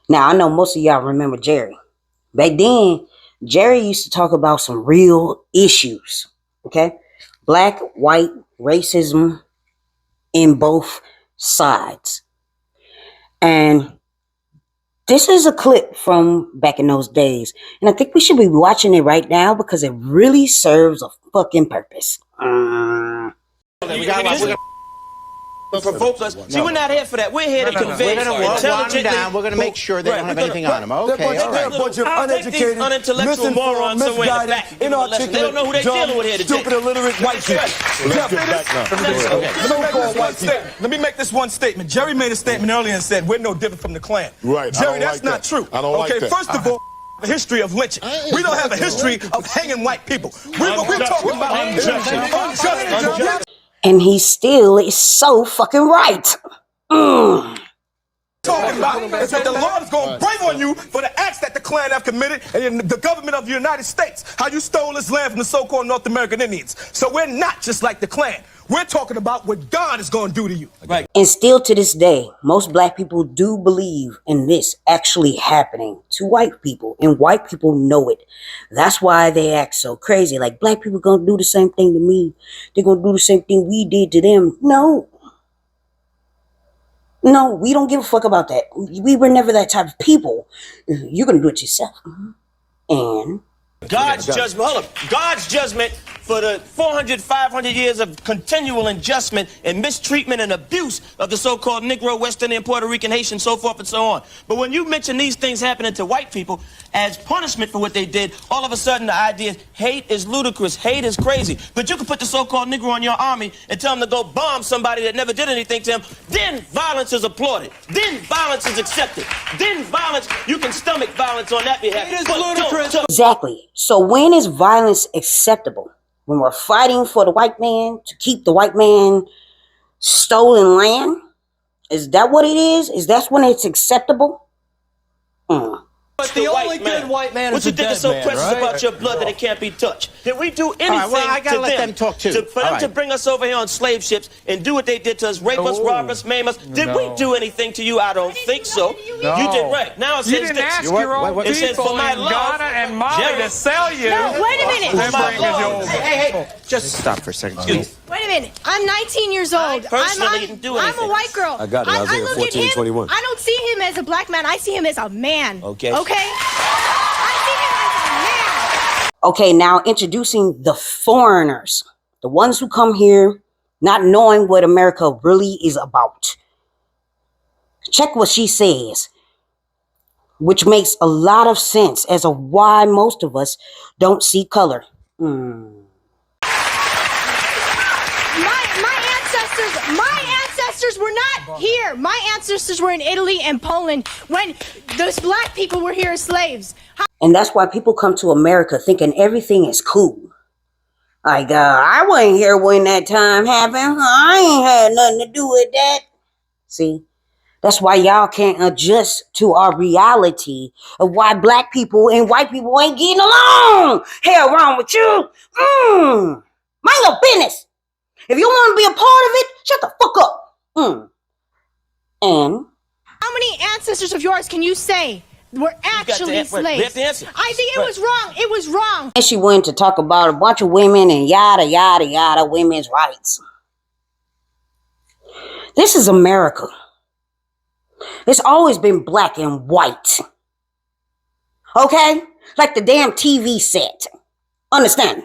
Now, I know most of y'all remember Jerry. Back then, Jerry used to talk about some real issues. Okay? Black, white, racism in both sides. And this is a clip from back in those days. And I think we should be watching it right now because it really serves a fucking purpose. We got provoke us. See, we're not here for that. We're here to convey intelligently. We're going to make sure they don't have anything on them. Okay, all right. A bunch of uneducated, unintellectual morons somewhere in the back. They don't know who they're dealing with here today. Stupid, illiterate white people. Let me make this one statement. Jerry made a statement earlier and said we're no different from the Klan. Right. Jerry, that's not true. I don't like that. Okay, first of all, a history of lynching. We don't have a history of hanging white people. We're talking about injustice. And he still is so fucking right. Talking about is that the Lord is going to bring on you for the acts that the Klan have committed and the government of the United States. How you stole this land from the so-called North American Indians. So we're not just like the Klan. We're talking about what God is going to do to you. Right. And still to this day, most black people do believe in this actually happening to white people. And white people know it. That's why they act so crazy. Like, black people going to do the same thing to me. They're going to do the same thing we did to them. No. No, we don't give a fuck about that. We were never that type of people. You're going to do it yourself. And God's judgment, hold up. God's judgment for the 400, 500 years of continual injustice and mistreatment and abuse of the so-called Negro, West Indian, Puerto Rican, Haitian, so forth and so on. But when you mention these things happening to white people as punishment for what they did, all of a sudden the idea is hate is ludicrous, hate is crazy. But you can put the so-called Negro in your army and tell them to go bomb somebody that never did anything to him. Then violence is applauded. Then violence is accepted. Then violence, you can stomach violence on that behalf. It is ludicrous. exactly. So when is violence acceptable? When we're fighting for the white man to keep the white man stolen land? Is that what it is? Is that when it's acceptable? But the only good white man what is you a think dead is so man, precious right? about your blood that it can't be touched? Did we do anything I gotta to let them talk too. for them to bring us over here on slave ships and do what they did to us, rape us, rob us, maim us? Did we do anything to you? I don't think so. No. You did right. Now it You says didn't this. ask your own It says people for my in love, Ghana and Mali Jerry. to sell you. No, wait a minute. And bring you over. Hey, just stop for a second. Wait a minute. I'm 19 years old. personally didn't do I'm anything. a white girl. I got it. Isaiah look 14, at him. 21. I don't see him as a black man. I see him as a man. Okay. Okay? I see him as a man. Okay, now introducing the foreigners. The ones who come here not knowing what America really is about. Check what she says, which makes a lot of sense as to why most of us don't see color. My ancestors were not here. My ancestors were in Italy and Poland when those black people were here as slaves. And that's why people come to America thinking everything is cool. Like, I wasn't here when that time happened. I ain't had nothing to do with that. See, that's why y'all can't adjust to our reality of why black people and white people ain't getting along. Hell wrong with you. Mind your business. If you want to be a part of it, shut the fuck up. And How many ancestors of yours can you say were actually slaves? We have to answer. I think it was wrong. It was wrong. then she went to talk about a bunch of women and yada, yada, yada, women's rights. This is America. It's always been black and white. Okay? Like the damn TV set. Understand?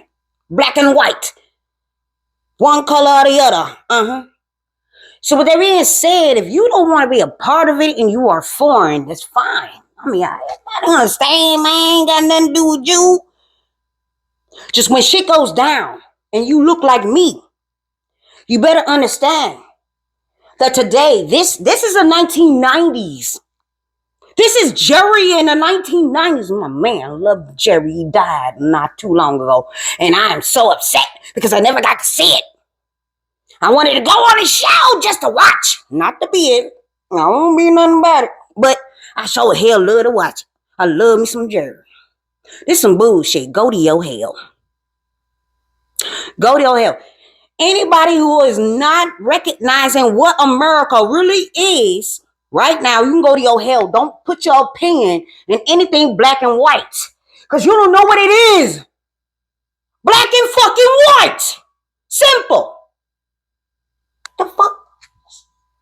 Black and white. One color or the other. So with that being said, if you don't want to be a part of it and you are foreign, that's fine. I mean, I don't understand, man. Ain't got nothing to do with you. Just when shit goes down and you look like me, you better understand that today, this is the 1990s. This is Jerry in the 1990s. My man, I love Jerry. He died not too long ago. And I am so upset because I never got to see it. I wanted to go on his show just to watch. Not to be it. I won't be nothing about it. But I sure hell love to watch it. I love me some Jerry. This some bullshit. Go to your hell. Go to your hell. Anybody who is not recognizing what America really is Right now, you can go to your hell. Don't put your opinion in anything black and white. Because you don't know what it is. Black and fucking white. Simple. The fuck?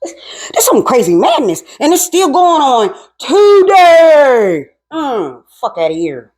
That's some crazy madness. And it's still going on today. Fuck out of here.